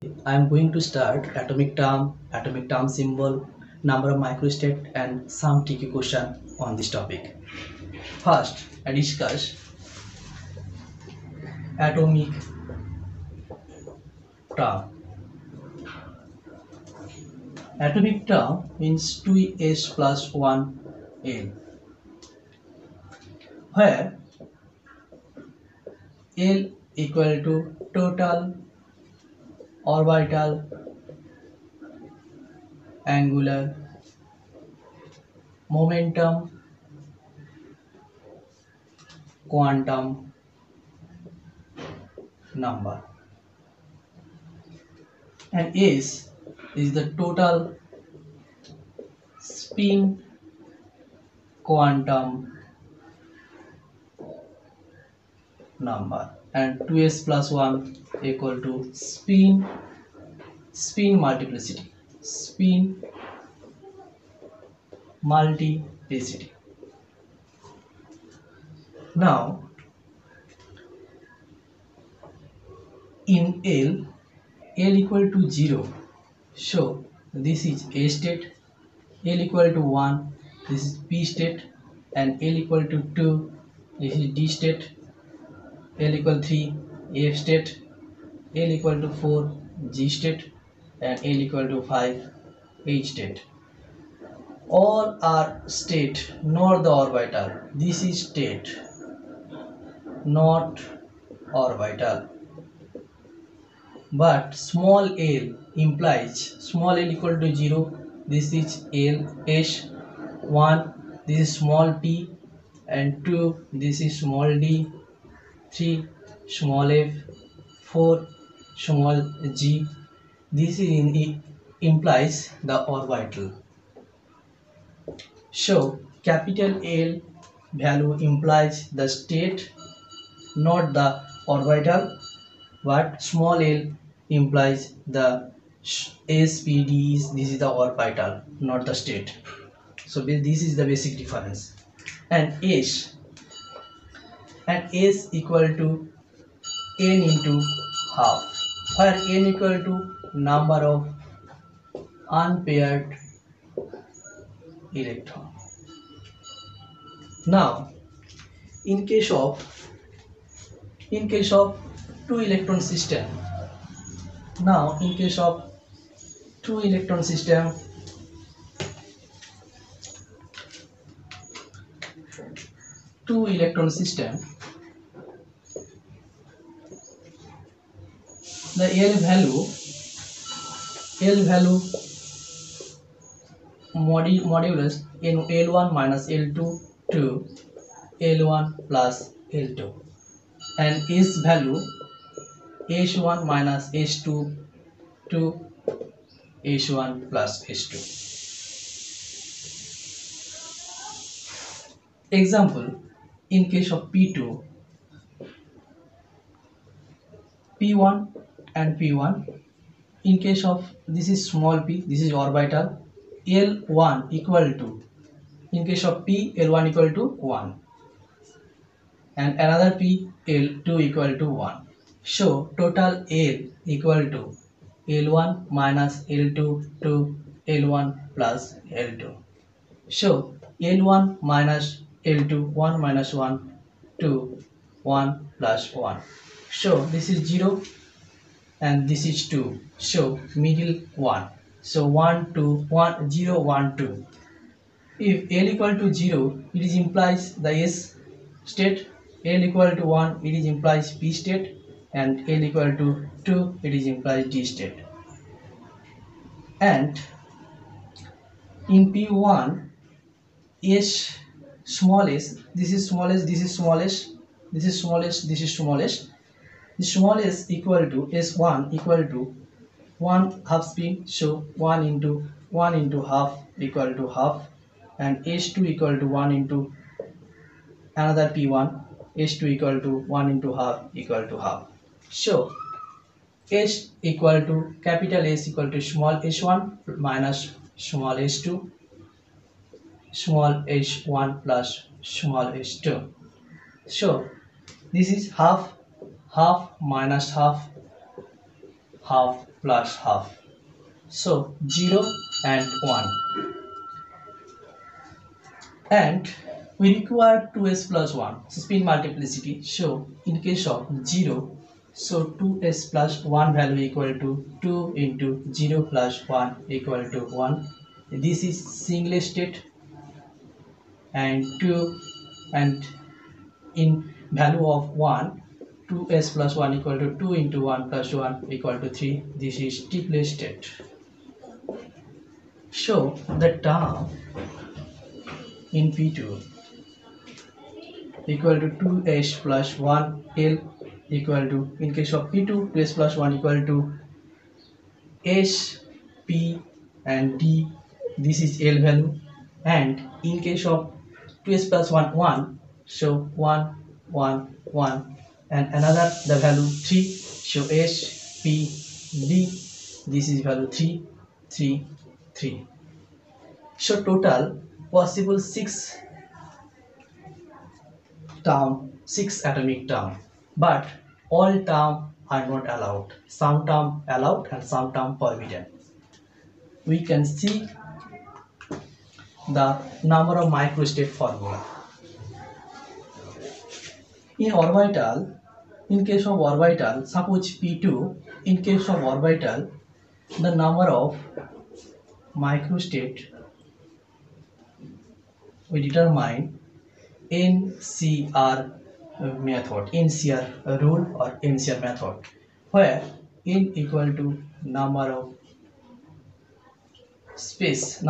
I am going to start atomic term symbol, number of microstate, and some tricky question on this topic. First, I discuss atomic term. Atomic term means 2s plus 1l, where L equal to total orbital angular momentum quantum number, and S is the total spin quantum number, and 2s plus 1 equal to spin multiplicity. Now in L equal to 0, so this is A state. L equal to 1, this is B state, and L equal to 2, this is D state. L equal 3, F state. L equal to 4, G state, and L equal to 5, H state. All are state, not the orbital. This is state, not orbital. But small l implies small l equal to 0. This is L S 1. This is small t, and 2. This is small d. 3 small f. 4 small g. This implies the orbital. So capital L value implies the state, not the orbital, but small l implies the SPDs. This is the orbital, not the state. So this is the basic difference. And S equal to n into half, where n equal to number of unpaired electron. Now in case of two electron system, the L value modulus in L1 minus L2 to L1 plus L2, and S value S1 minus S2 to S1 plus S2. Example, in case of P2, P1 and P1. In case of this is small p, this is orbital. L1 equal to, in case of P, L1 equal to 1, and another P, L2 equal to 1. So total L equal to L1 minus L2 to L1 plus L2. So L1 minus L2, 1 minus 1 to 1 plus 1. So this is 0 and this is 2. So middle 1. So 1 2 1 0 1 2. If L equal to 0, it is implies the S state. L equal to 1, it is implies P state, and L equal to 2, it is implies D state. And in P1, S small s, this is smallest, this is smallest, this is smallest, this is smallest. The smallest equal to S1 equal to 1 half spin, so 1 into half equal to half, and S2 equal to 1 into another P1, S2 equal to 1 into half equal to half. So S equal to capital S equal to small s1 minus small s2, small h1 plus small h2. So this is half minus half, half plus half. So 0 and 1. And we require 2s plus 1. So spin multiplicity. So in case of 0, so 2s plus 1 value equal to 2 into 0 plus 1 equal to 1. This is single state, and 2, and in value of 1, 2s plus 1 equal to 2 into 1 plus 1 equal to 3. This is triplet state. So the term in P2 equal to 2s plus 1 L equal to, in case of P2, 2s plus 1 equal to S, P and D. This is L value. And in case of 2s plus 1, 1, so 1, 1, 1, and another the value 3, so S, P, D. This is value 3, 3, 3. So total possible 6 atomic term, but all term are not allowed. Some term allowed and some term forbidden. We can see the number of microstate formula. In orbital, in case of orbital, suppose P2, in case of orbital, the number of microstate we determine NCR method, NCR rule or NCR method, where N equal to number of space,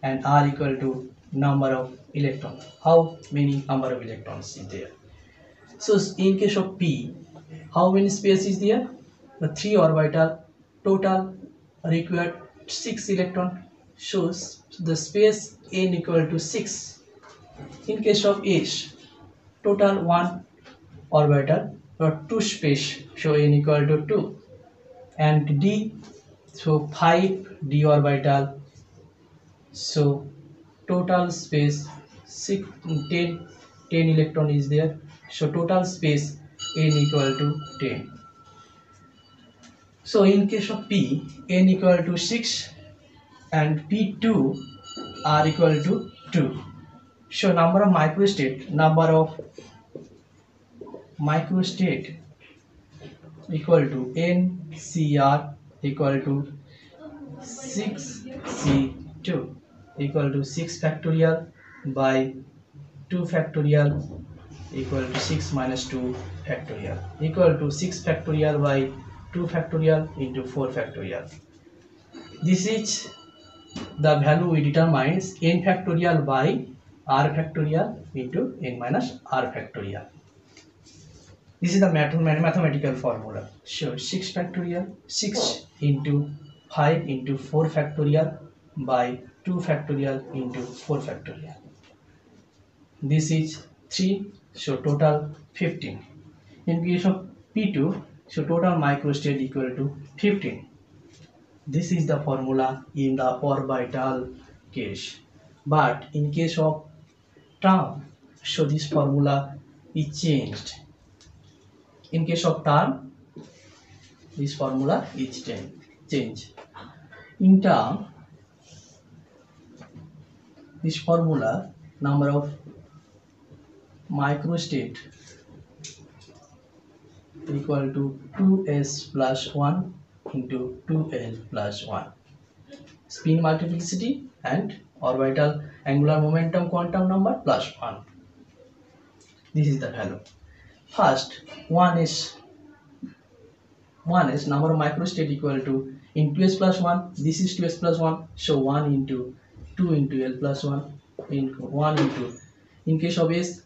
and R equal to number of electrons. How many number of electrons is there? So in case of P, how many space is there? The 3 orbital, total required 6 electron. Shows the space N equal to 6. In case of H, total 1 orbital or 2 space, so N equal to 2. And D, so 5 D orbital, so total space 10 electron is there, so total space N equal to 10. So in case of P, N equal to 6 and P2 R equal to 2. So number of microstate equal to NCR equal to 6C2 equal to 6 factorial by 2 factorial equal to 6 minus 2 factorial equal to 6 factorial by 2 factorial into 4 factorial. This is the value we determine n factorial by r factorial into n minus r factorial. This is the mathematical formula. So 6 factorial, 6 into 5 into 4 factorial by 2 factorial into 4 factorial. This is 3, so total 15. In case of P2, so total microstate equal to 15. This is the formula in the orbital case. But in case of term, so this formula is changed. In case of term, this formula is changed. In term, this formula, number of microstate equal to 2s plus 1 into 2l plus 1. Spin multiplicity and orbital angular momentum quantum number plus 1. This is the value. First, 1 is number of microstate equal to, in 2s plus 1, this is 2s plus 1, so 1 into 2 into l plus 1 into 1 into, in case of s,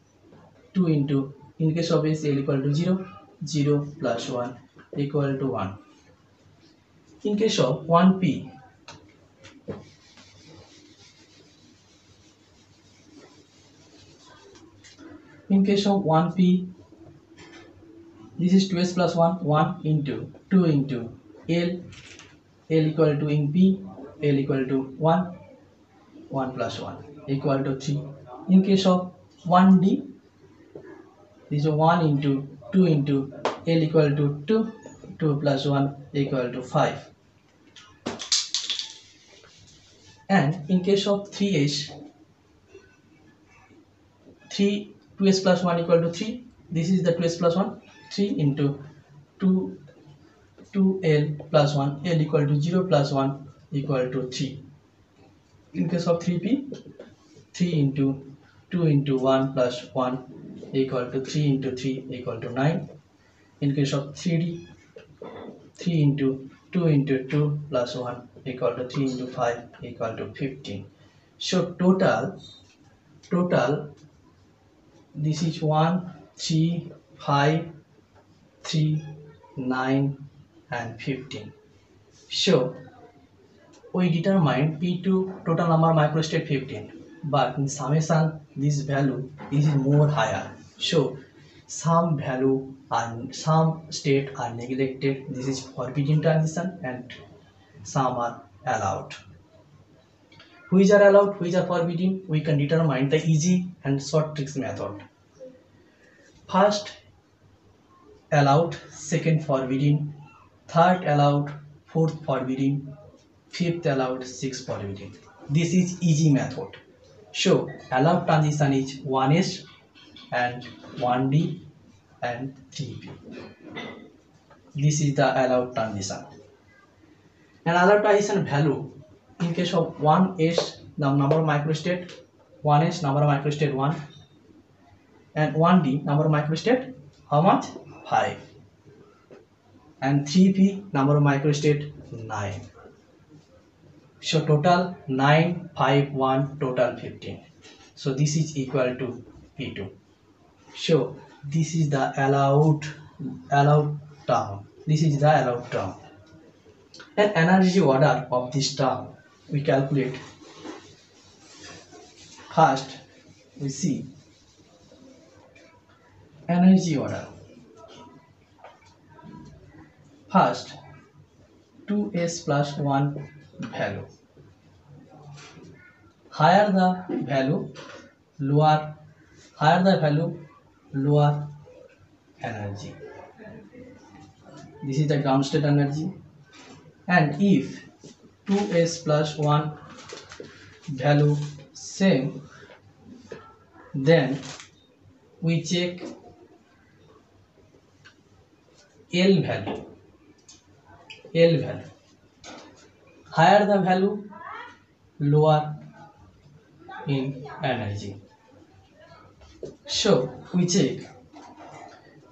2 into, in case of s, l equal to 0, 0 plus 1 equal to 1. In case of 1p, in case of 1p, this is 2s plus 1, 1 into 2 into l equal to, in p, l equal to 1, 1 plus 1 equal to 3. In case of 1d, this is 1 into 2 into l equal to 2, 2 plus 1 equal to 5. And in case of 3s, 2s plus 1 equal to 3. This is the 2s plus 1. 3 into 2l plus 1, l equal to 0 plus 1 equal to 3. In case of 3p, 3 into 2 into 1 plus 1 equal to 3 into 3 equal to 9. In case of 3d, 3 into 2 into 2 plus 1 equal to 3 into 5 equal to 15. So total this is 1, 3, 5, 3, 9 and 15. So we determined P2 total number of microstate 15, but in summation this value is more higher. So some value and some state are neglected. This is forbidden transition and some are allowed. Which are allowed, which are forbidden, we can determine the easy and short tricks method. First allowed, second forbidden, third allowed, fourth forbidden, fifth allowed, sixth forbidden. This is easy method. So allowed transition is 1s and 1d and 3p. This is the allowed transition. And allowed transition value in case of 1s, the number of microstate, 1s number of microstate 1, and 1d number of microstate how much? 5, and 3p number of microstate 9. So total 9, 5, 1, total 15. So this is equal to P2. So this is the allowed term. This is the allowed term. And energy order of this term we calculate. First we see energy order. First 2s plus 1 value. Higher the value, lower energy. This is the ground state energy. And if 2s plus 1 value same, then we check L value. Higher the value, lower in energy. So we check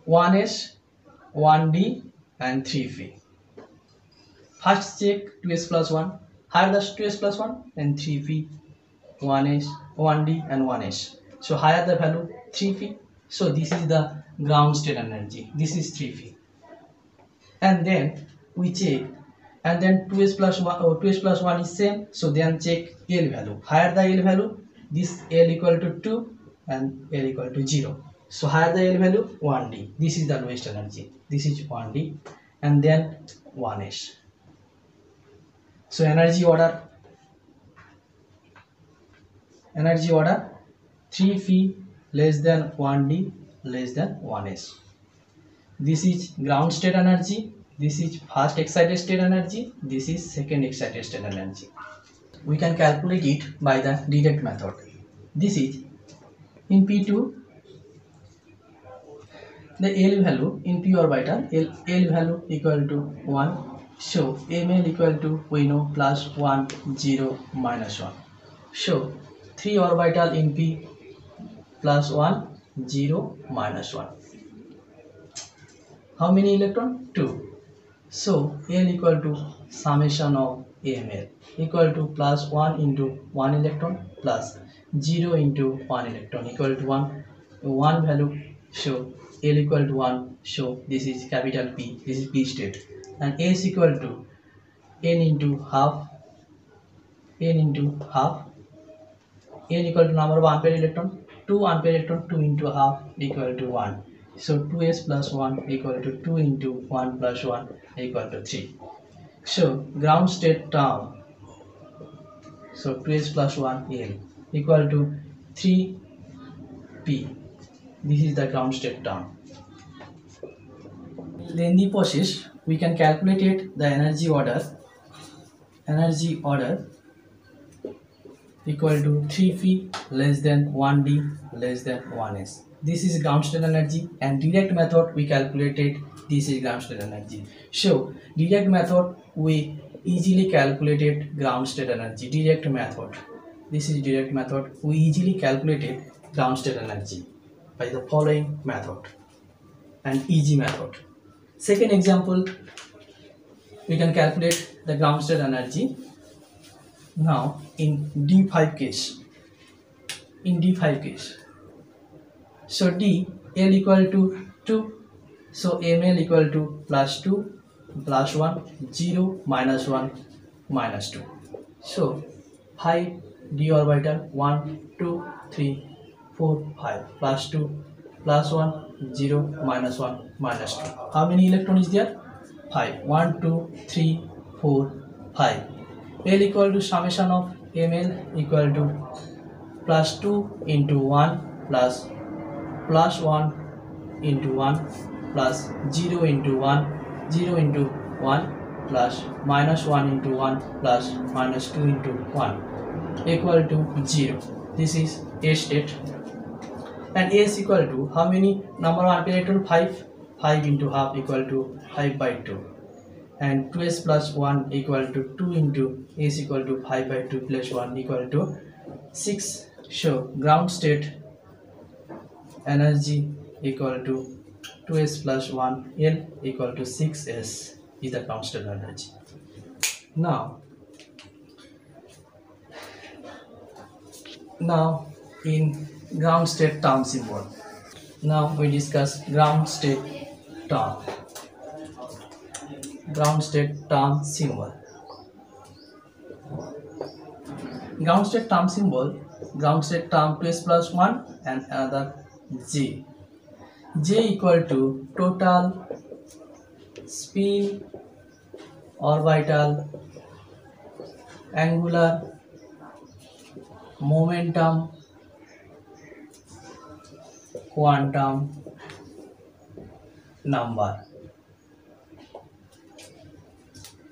1s, 1d and 3p. First check 2s plus 1, higher the 2s plus 1 and 3p, 1s, 1d and 1s. So higher the value 3p. So this is the ground state energy. This is 3p. And then we check, and then 2s plus 1 or 2s plus 1 is same. So then check L value. Higher the L value, this L equal to 2 and L equal to 0. So higher the L value 1d. This is the lowest energy. This is 1d and then 1s. So energy order 3p less than 1d less than 1s. This is ground state energy. This is first excited state energy. This is second excited state energy. We can calculate it by the direct method. This is in P2, the L value in p orbital, L value equal to 1. So ml equal to, we know, plus 1, 0, minus 1. So 3 orbital in p plus 1, 0, minus 1. How many electron? 2. So L equal to summation of AML equal to plus 1 into 1 electron plus 0 into 1 electron equal to 1 value. So L equal to 1. So this is capital P. This is P state. And S equal to N into half. N equal to number of unpaired electron. 2 unpaired electron, 2 into half equal to 1. So 2s plus 1 equal to 2 into 1 plus 1 equal to 3. So ground state term, so 2s plus 1 L equal to 3p. This is the ground state term. lengthy process, we can calculate it the energy order equal to 3p less than 1d less than 1s. This is ground state energy, and direct method we calculated this is ground state energy. So direct method we easily calculated ground state energy. Direct method, this is direct method, we easily calculated ground state energy by the following method and easy method. Second example, we can calculate the ground state energy. Now in D5 case, so D L equal to 2, so ML equal to plus 2 plus 1 0 minus 1 minus 2. So 5 D orbital 1 2 3 4 5 plus 2 plus 1 0 minus 1 minus 2. How many electron is there? 5. 1 2 3 4 5. L equal to summation of ML equal to plus 2 into 1 plus 1 into 1 plus 0 into 1 0 into 1 plus minus 1 into 1 plus minus 2 into 1 equal to 0. This is A state. And A is equal to how many number of electron? 5. 5 into half equal to 5 by 2. And 2s plus 1 equal to 2 into S equal to 5 by 2 plus 1 equal to 6. So ground state energy equal to 2s plus 1 L equal to 6s is the ground state energy. Now in ground state term symbol, now we discuss ground state term symbol. Ground state term symbol, ground state term 2s plus 1 and another J. J equal to total spin, orbital, angular momentum, quantum number.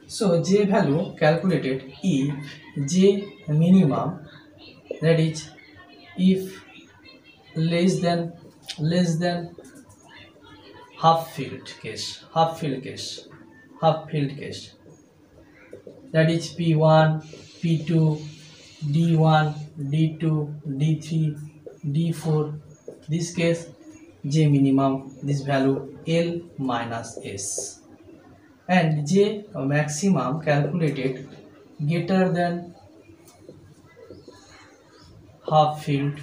So J value calculated if J minimum, that is if less than half field case, that is P1, P2, D1, D2, D3, D4. This case J minimum, this value L minus S, and J maximum calculated greater than half field,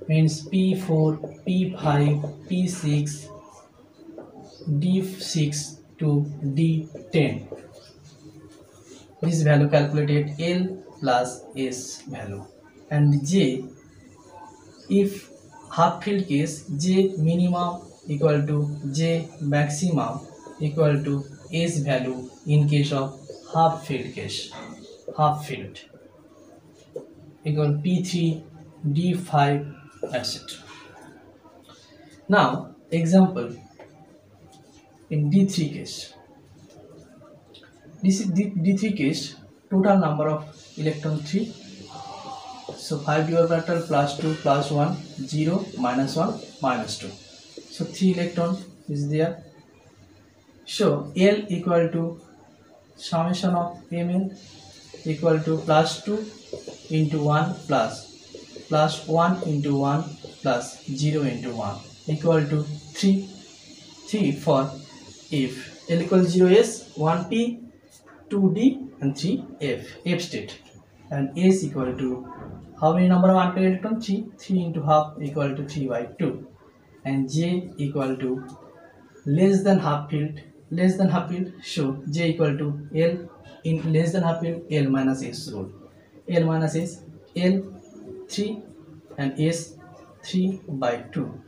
means P4, P5, P6, D6 to D10. This value calculated L plus S value. And J, if half field case, J minimum equal to J maximum equal to S value in case of half field case, equal P3, D5, etc. Now example in D3 case. This is D3 case, total number of electron 3. So 5d orbital plus 2 plus 1 0 minus 1 minus 2. So 3 electron is there. So L equal to summation of Ml equal to plus 2 into 1 plus 1 into 1 plus 0 into 1 equal to 3 for if L equal to 0 is 1p, 2d and 3f state, and S equal to how many number of unpaired electron? 3 into half equal to 3 by 2, and J equal to less than half field, so J equal to L in less than half field, L minus S rule. L minus S, L 3 and S 3 by 2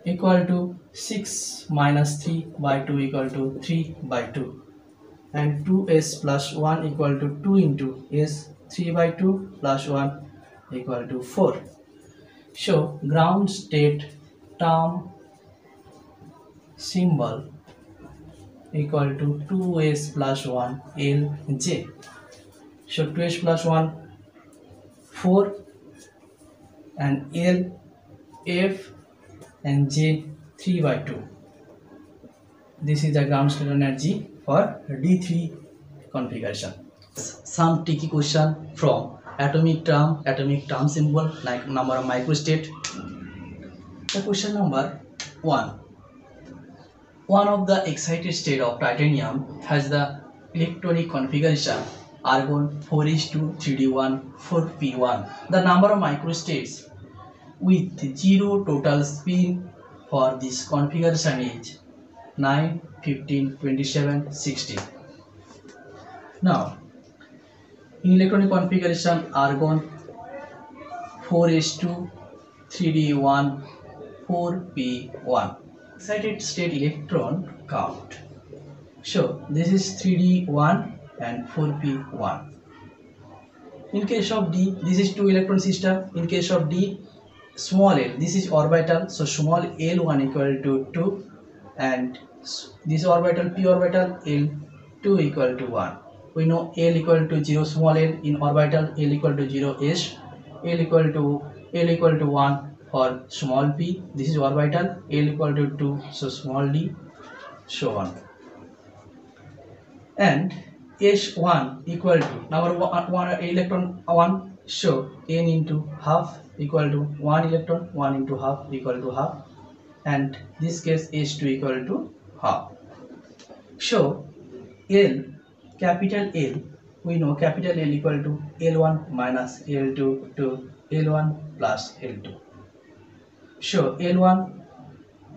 equal to 6 minus 3 by 2 equal to 3 by 2, and 2s plus 1 equal to 2 into S 3 by 2 plus 1 equal to 4. So ground state term symbol equal to 2s plus 1 Lj. So 2s plus 1 4 and L F and J 3 by 2. This is the ground state energy for D3 configuration. Some tricky question from atomic term symbol like number of microstate. The question number 1. One of the excited state of titanium has the electronic configuration argon 4s2 3d1 4p1. The number of microstates with 0 total spin for this configuration is 9, 15, 27, 16. Now, in electronic configuration argon 4s2 3d1 4p1. Excited state electron count. So this is 3d1 and 4p1. In case of D, this is 2 electron system. In case of D, small l, this is orbital, so small l1 equal to 2, and this orbital p orbital l2 equal to 1. We know l equal to 0 small l in orbital, l equal to 0 s, l equal to 1 for small p, this is orbital, l equal to 2, so small d, so on. And S1 equal to number 1 electron 1, so n into half equal to 1 electron, 1 into half equal to half, and this case S2 equal to half. So L, capital L, we know capital L equal to L1 minus L2 to L1 plus L2. So L1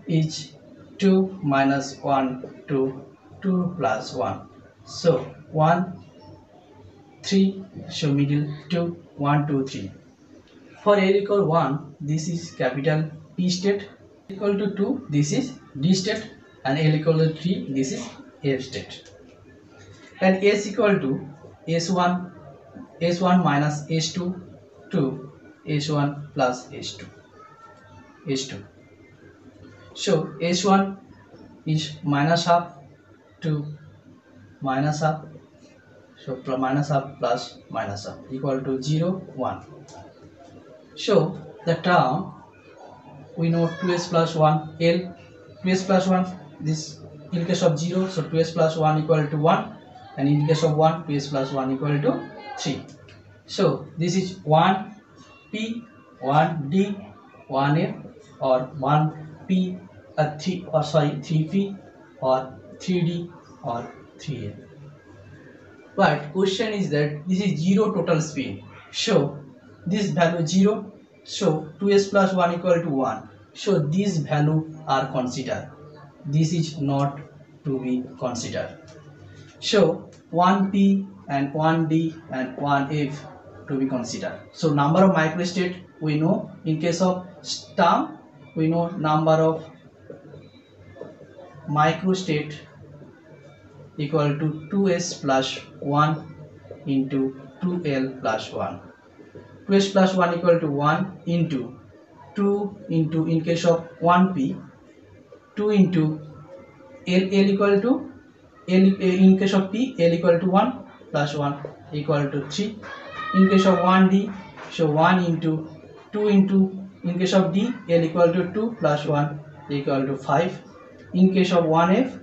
is 2 minus 1 to 2 plus 1. So 1, 3, so middle 2, 1, 2, 3. For L equal 1, this is capital P state, equal to 2, this is D state, and L equal to 3, this is F state. And S equal to S1 minus S2 to S1 plus S2. So S1 is minus half to minus half, so minus half plus minus half equal to 0, 1. So the term we know 2s plus 1 L, 2s plus 1, this in case of 0, so 2s plus 1 equal to 1, and in case of 1, 2s plus 1 equal to 3. So this is 1p, 1d, 1f, or 1p, 3p, or 3d, or 3f. But question is that this is 0 total spin. So this value 0. So 2s plus 1 equal to 1. So these value are considered. This is not to be considered. So 1p and 1d and 1f to be considered. So number of microstate we know. In case of term we know number of microstate equal to 2s plus 1 into 2l plus 1. 2s plus 1 equal to 1 into 2 into, in case of 1p, 2 into l equal to l, in case of p, l equal to 1 plus 1 equal to 3. In case of 1d, so 1 into 2 into, in case of d, l equal to 2 plus 1 equal to 5. In case of 1f,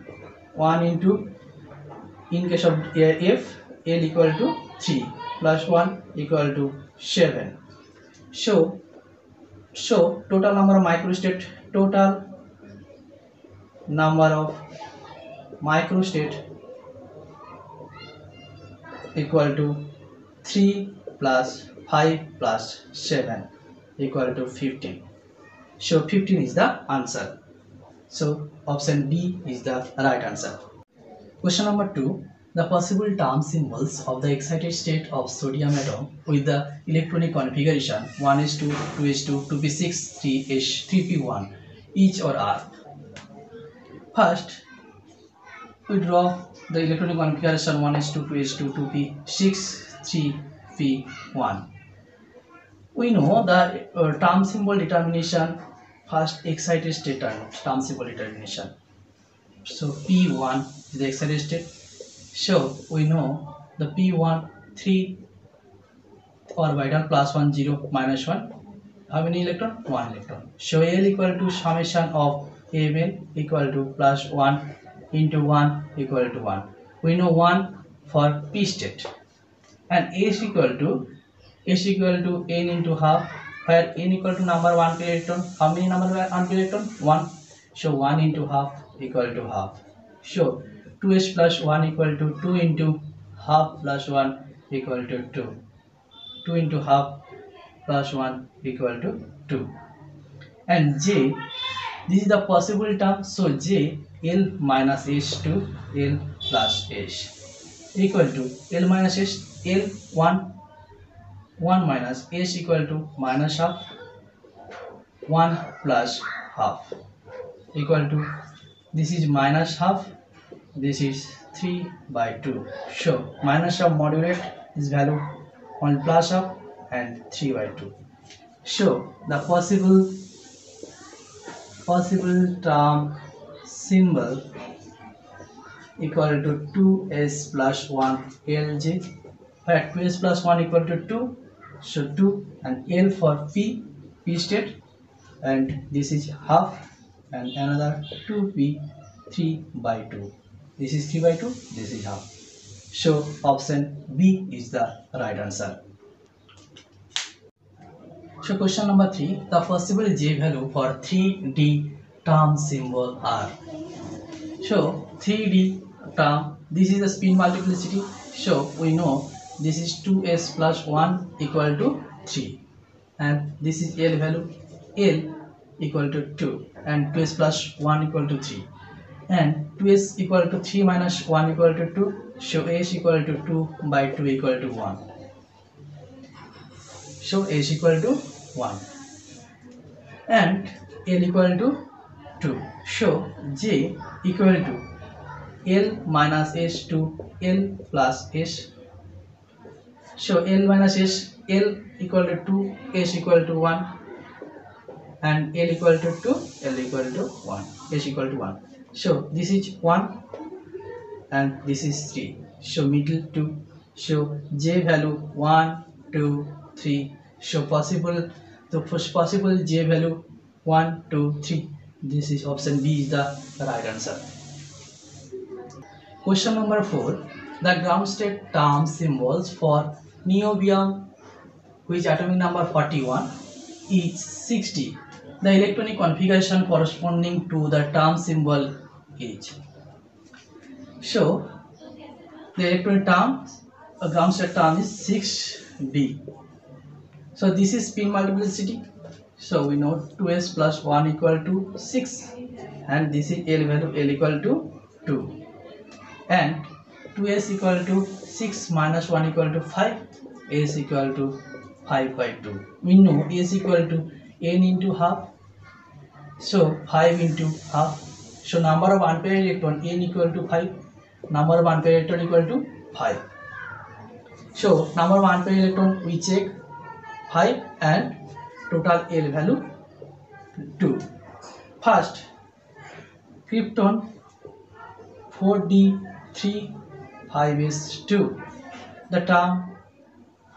1 into, in case of f, l equal to 3 plus 1 equal to 7. So total number of microstate, equal to 3 plus 5 plus 7 equal to 15. So 15 is the answer. So option B is the right answer. Question number 2. The possible term symbols of the excited state of sodium atom with the electronic configuration 1s2, 2s2, 2p6, 3s, 3p1, each or are. First, we draw the electronic configuration 1s2, 2s2, 2p6, 3p1. We know the term symbol determination. First, excited state term symbol determination. So P1 is the excited state. So we know the P1 3 orbital plus 1 0 minus 1. How many electron? 1 electron. So L equal to summation of Ml equal to plus 1 into 1 equal to 1. We know 1 for P state. And S equal to n into half, where n equal to number 1 per electron. How many number 1 per electron? 1. So 1 into half equal to half. So 2s plus 1 equal to 2 into half plus 1 equal to 2. 2 into half plus 1 equal to 2. And J, this is the possible term. So J, L minus S to L plus S equal to L minus S, L 1 minus S equal to minus half, 1 plus half equal to, this is minus half, this is 3 by 2. So minus half modulate this value on plus half and 3 by 2. So the possible term symbol equal to 2s plus 1 Lj, where 2s plus 1 equal to 2. So 2 and L for P state, and this is half, and another 2P 3 by 2. This is 3 by 2, this is half. So option B is the right answer. So question number 3, the possible J value for 3D term symbol are. So 3D term, this is the spin multiplicity. So we know this is 2s plus 1 equal to 3, and this is L value, L equal to 2, and 2s plus 1 equal to 3, and 2s equal to 3 minus 1 equal to 2. So s equal to 2 by 2 equal to 1. So s equal to 1 and L equal to 2. So J equal to L minus S to L plus S. So L minus S, L equal to 2, S equal to 1, and L equal to 2, L equal to 1, S equal to 1. So this is 1 and this is 3. So middle 2. So J value 1, 2, 3. So possible, the first possible J value 1, 2, 3. This is option B is the right answer. Question number 4. The ground state term symbols for niobium, which atomic number 41, is 60. The electronic configuration corresponding to the term symbol is. So the electronic term, a ground state term is 6D. So this is spin multiplicity. So we know 2s plus 1 equal to 6, and this is L value, L equal to 2, and 2s equal to 6 minus 1 equal to 5, s equal to 5 by 2. We know s equal to n into half, so 5 into half. So number of unpaired electron n equal to 5, number of unpaired electron equal to 5. So number of unpaired electron we check 5 and total L value 2. First, krypton 4d3 5s2. The term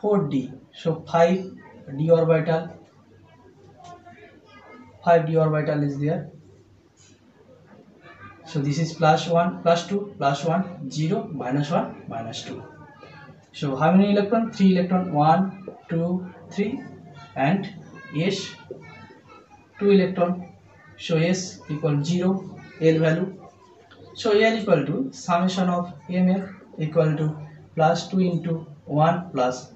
4d, so 5d orbital, 5d orbital is there. So this is plus 1, plus 2, plus 1, 0, minus 1, minus 2. So how many electron? 3 electron, 1, 2, 3, and S 2 electron. So S equal 0, L value. So L equal to summation of ML equal to plus 2 into 1 plus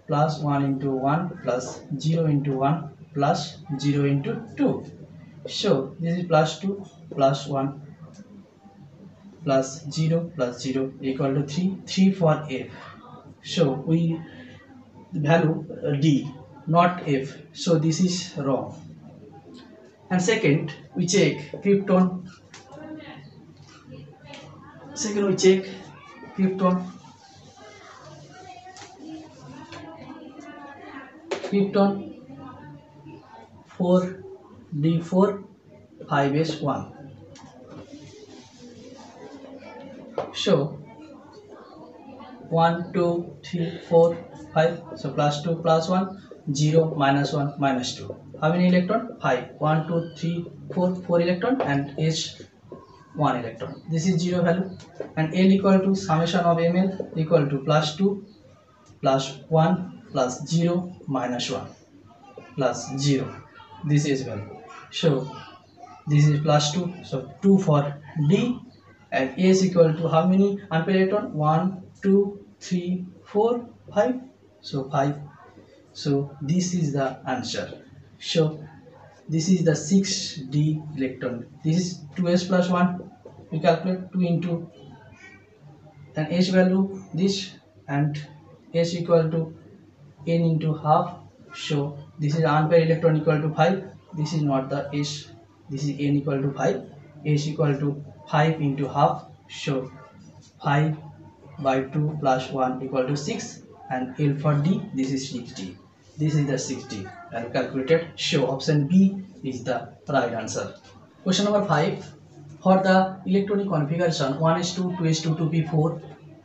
1 into 1 plus 0 into 1 plus 0 into 2. So this is plus 2 plus 1 plus 0 equal to 3. 3 for F. So we value D, not F. So this is wrong. And second, we check krypton. Second, we check krypton. Krypton 4d4 5s1. So 1 2 3 4 5, so plus 2 plus 1, 0 minus 1 minus 2. How many electron? 5. 1 2 3 4, 4 electron, and H 1 electron. This is 0 value, and L equal to summation of Ml equal to plus 2 plus 1 plus 0 minus 1 plus 0. This is value. So this is plus 2, so 2 for D, and A is equal to how many unpaired electron? 1 2 3 4 5, so 5. So this is the answer. So this is the 6D electron. This is 2s plus 1. We calculate 2 into then H value this, and S equal to n into half. So this is unpaired electron equal to 5. This is not the S. This is n equal to 5. S equal to 5 into half. So 5 by 2 plus 1 equal to 6, and L for D, this is 6D. This is the 6D and calculated. So option B is the right answer. Question number 5. For the electronic configuration 1s2, 2s2, 2p4,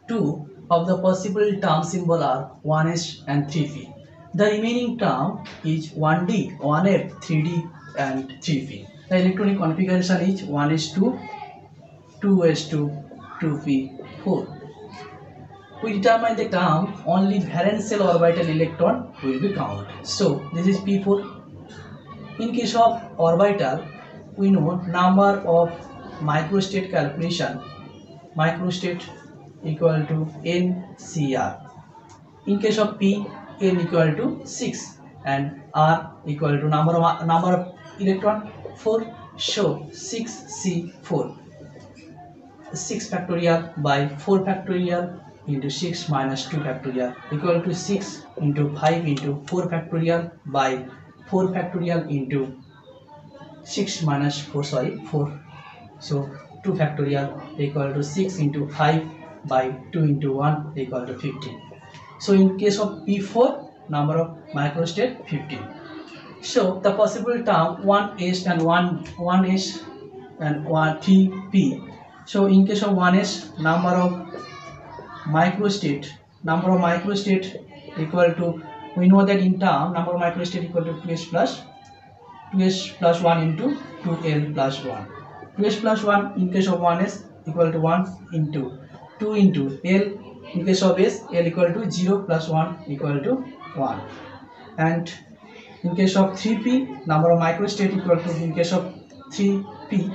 2 of the possible term symbol are 1s and 3p. The remaining term is 1d, 1f, 3d and 3p. The electronic configuration is 1s2, 2s2, 2p4. We determine the term only valence shell orbital electron will be counted. So this is p4. In case of orbital, we know number of microstate calculation. Microstate equal to NCR. In case of P, N equal to 6 and R equal to number of electron 4. So 6C4. 6 factorial by 4 factorial into 6 minus 2 factorial equal to 6 into 5 into 4 factorial by 4 factorial into 6 minus 4, 4. So 2 factorial equal to 6 into 5 by 2 into 1 equal to 15. So in case of P4, number of microstate 15. So the possible term 1s and 1s and 3p. So in case of 1s, number of microstate equal to, we know that in term number of microstate equal to 2s plus 1 into 2l plus 1. 2s plus 1 in case of 1s equal to 1 into 2 into l. In case of s, l equal to 0 plus 1 equal to 1. And in case of 3p, number of microstate equal to, in case of 3p,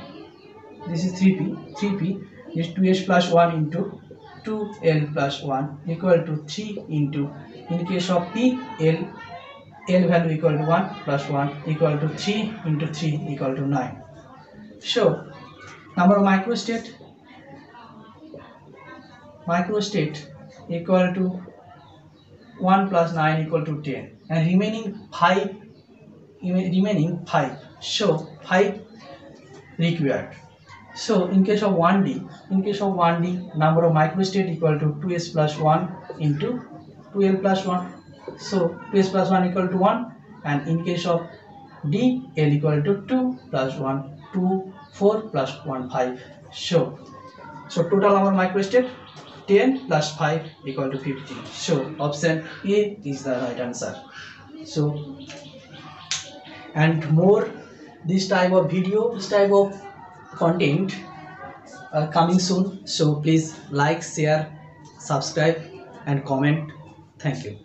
this is 3p is 2s plus 1 into 2l plus 1 equal to 3 into, in case of p, l value equal to 1 plus 1 equal to 3 into 3 equal to 9. So number of microstate equal to 1 plus 9 equal to 10, and remaining 5. So 5 required. So in case of 1D, number of microstate equal to 2s plus 1 into 2l plus 1. So 2s plus 1 equal to 1, and in case of D, L equal to 2 plus 1, 2, 4 plus 1, 5. So total number of microstate 10 plus 5 equal to 15. So option A is the right answer. So, and more this type of video, this type of content coming soon. So please like, share, subscribe and comment. Thank you.